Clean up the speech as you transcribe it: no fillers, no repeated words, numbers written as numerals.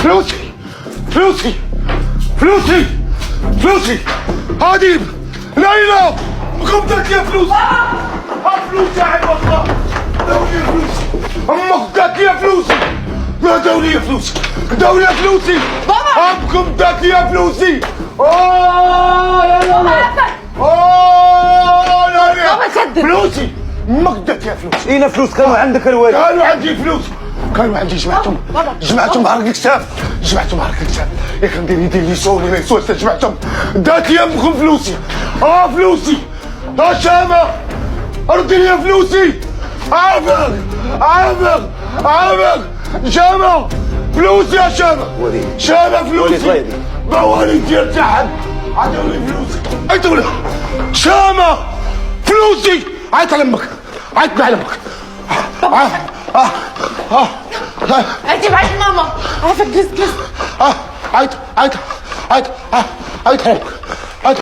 فلوسي فلوسي فلوسي فلوسي هادي ليلى قبضت يا فلوس فلوسي يا عيب الله دوري فلوسي امك اداك يا فلوسي لا دوري يا فلوسي دوري يا فلوسي بابا امكم اداك يا فلوسي يا لا بابا شدد. فلوسي امك اداك يا فلوسي اين فلوس كانوا عندك الوالد؟ كانوا عندي فلوس كانوا عندي جمعتهم هرق الكتاب جمعتهم هرق الكتاب يا اخي ندير يدي اللي يسولني ما يسولش جمعتهم دات يمكم فلوسي فلوسي شامة ردي لي فلوسي عافق شامة فلوسي يا شامة شامة فلوسي بوالي ديال تحت عطوني فلوسي عطوني شامة فلوسي عيط على امك عيط على امك انت بعد ماما عافاك جلس عيط على امك